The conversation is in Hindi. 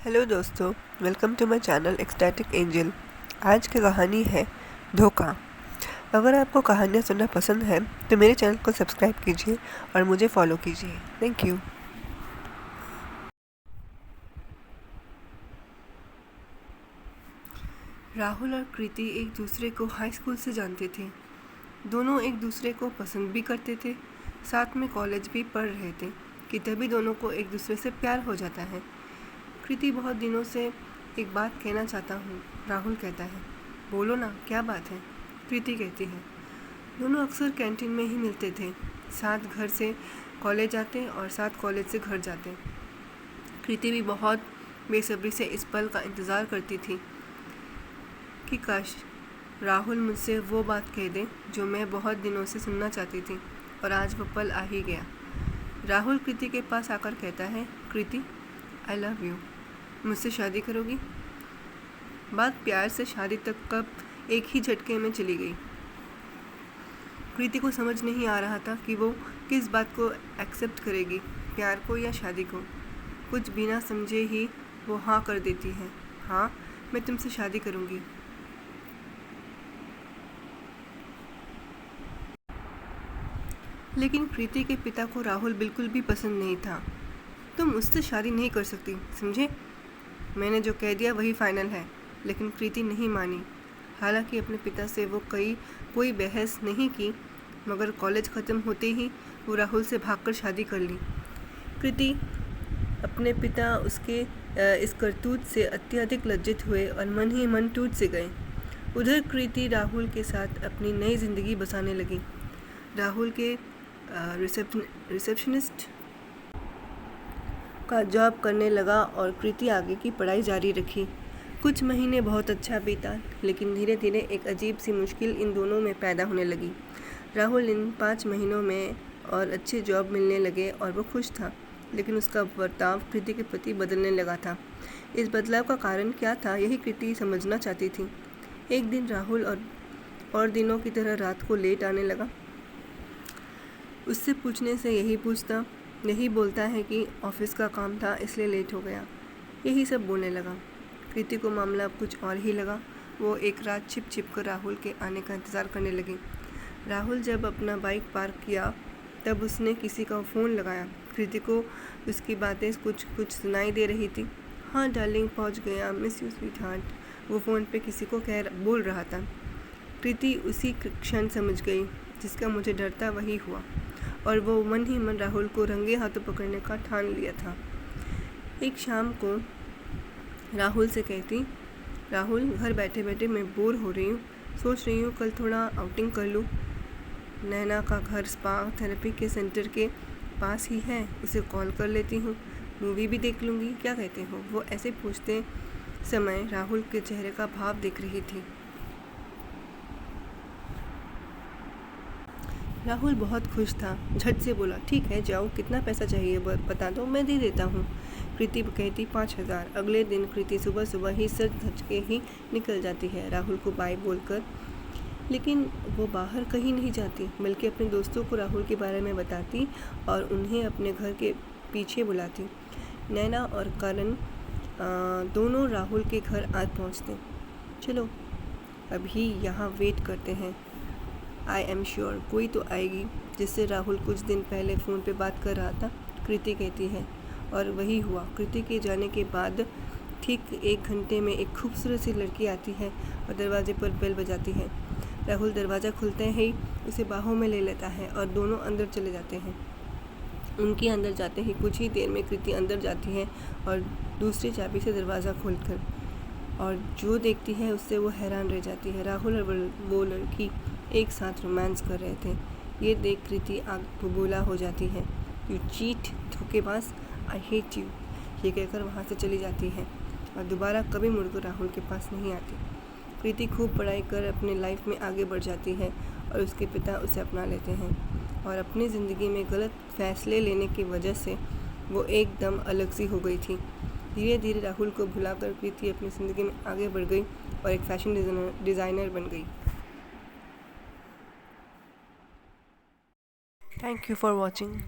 हेलो दोस्तों, welcome to my channel Ecstatic Angel. आज की कहानी है धोखा। अगर आपको कहानियाँ सुनना पसंद है तो मेरे चैनल को सब्सक्राइब कीजिए और मुझे फॉलो कीजिए। Thank you. राहुल और कृति एक दूसरे को हाई स्कूल से जानते थे। दोनों एक दूसरे को पसंद भी करते थे, साथ में कॉलेज भी पढ़ रहे थे कि तभी दोनों को एक दूसरे से प्यार हो जाता है। कृति बहुत दिनों से एक बात कहना चाहता हूँ, राहुल कहता है। बोलो ना, क्या बात है? कृति कहती है। दोनों अक्सर कैंटीन में ही मिलते थे, साथ घर से कॉलेज आते और साथ कॉलेज से घर जाते। कृति भी बहुत बेसब्री से इस पल का इंतज़ार करती थी कि काश राहुल मुझसे वो बात कह दे जो मैं बहुत दिनों से सुनना चाहती थी, और आज वो पल आ ही गया। राहुल कृति के पास आकर कहता है, कृति, आई लव यू, मुझसे शादी करोगी? बात प्यार से शादी तक कब एक ही झटके में चली गई। कृति को समझ नहीं आ रहा था कि वो किस बात को एक्सेप्ट करेगी, प्यार को या शादी को। कुछ बिना समझे ही वो हाँ कर देती है। हाँ, मैं तुमसे शादी करूँगी। लेकिन कृति के पिता को राहुल बिल्कुल भी पसंद नहीं था। तुम उससे शादी नहीं कर सकती, समझे? मैंने जो कह दिया वही फाइनल है। लेकिन कृति नहीं मानी। हालांकि अपने पिता से वो कोई बहस नहीं की, मगर कॉलेज ख़त्म होते ही वो राहुल से भागकर शादी कर ली। कृति अपने पिता उसके इस करतूत से अत्यधिक लज्जित हुए और मन ही मन टूट से गए। उधर कृति राहुल के साथ अपनी नई ज़िंदगी बसाने लगी। राहुल के रिसेप्शनिस्ट का जॉब करने लगा और कृति आगे की पढ़ाई जारी रखी। कुछ महीने बहुत अच्छा बीता, लेकिन धीरे धीरे एक अजीब सी मुश्किल इन दोनों में पैदा होने लगी। राहुल इन 5 महीनों में और अच्छे जॉब मिलने लगे और वो खुश था, लेकिन उसका बर्ताव कृति के प्रति बदलने लगा था। इस बदलाव का कारण क्या था, यही कृति समझना चाहती थी। एक दिन राहुल और दिनों की तरह रात को लेट आने लगा। उससे पूछने से यही बोलता है कि ऑफिस का काम था इसलिए लेट हो गया, यही सब बोलने लगा। कृति को मामला अब कुछ और ही लगा। वो एक रात छिप कर राहुल के आने का इंतज़ार करने लगी। राहुल जब अपना बाइक पार्क किया तब उसने किसी का फ़ोन लगाया। कृति को उसकी बातें कुछ सुनाई दे रही थी। हाँ डार्लिंग, पहुंच गया, मिस यू स्वीट हार्ट, वो फ़ोन पे किसी को बोल रहा था। कृति उसी क्षण समझ गई, जिसका मुझे डर था वही हुआ, और वो मन ही मन राहुल को रंगे हाथों पकड़ने का ठान लिया था। एक शाम को राहुल से कहती, राहुल, घर बैठे बैठे मैं बोर हो रही हूँ, सोच रही हूँ कल थोड़ा आउटिंग कर लूँ। नैना का घर स्पा थेरेपी के सेंटर के पास ही है, उसे कॉल कर लेती हूँ, मूवी भी देख लूँगी, क्या कहते हो? वो ऐसे पूछते समय राहुल के चेहरे का भाव देख रही थी। राहुल बहुत खुश था, झट से बोला, ठीक है जाओ, कितना पैसा चाहिए बता दो, मैं दे देता हूँ। कृति कहती 5,000। अगले दिन कृति सुबह सुबह ही सज धज के ही निकल जाती है राहुल को बाय बोलकर। लेकिन वो बाहर कहीं नहीं जाती, बल्कि अपने दोस्तों को राहुल के बारे में बताती और उन्हें अपने घर के पीछे बुलाती। नैना और करण दोनों राहुल के घर आज पहुँचते। चलो अभी यहाँ वेट करते हैं, आई एम श्योर कोई तो आएगी, जिससे राहुल कुछ दिन पहले फ़ोन पे बात कर रहा था, कृति कहती है। और वही हुआ। कृति के जाने के बाद ठीक 1 घंटे में एक खूबसूरत सी लड़की आती है और दरवाजे पर बेल बजाती है। राहुल दरवाज़ा खुलते ही उसे बाहों में ले लेता है और दोनों अंदर चले जाते हैं। उनके अंदर जाते ही कुछ ही देर में कृति अंदर जाती है और दूसरी चाबी से दरवाज़ा खोलकर, और जो देखती है उससे वो हैरान रह जाती है। राहुल और वो लड़की एक साथ रोमांस कर रहे थे। ये देख कृति आग बबूला हो जाती है। यू चीट, धोखेबाज, आई हेट यू, ये कहकर वहाँ से चली जाती है और दोबारा कभी मुड़कर राहुल के पास नहीं आती। कृति खूब पढ़ाई कर अपने लाइफ में आगे बढ़ जाती है और उसके पिता उसे अपना लेते हैं, और अपनी ज़िंदगी में गलत फैसले लेने की वजह से वो एकदम अलग सी हो गई थी। धीरे धीरे राहुल को भुलाकर कृति अपनी ज़िंदगी में आगे बढ़ गई और एक फैशन डिज़ाइनर बन गई। Thank you for watching.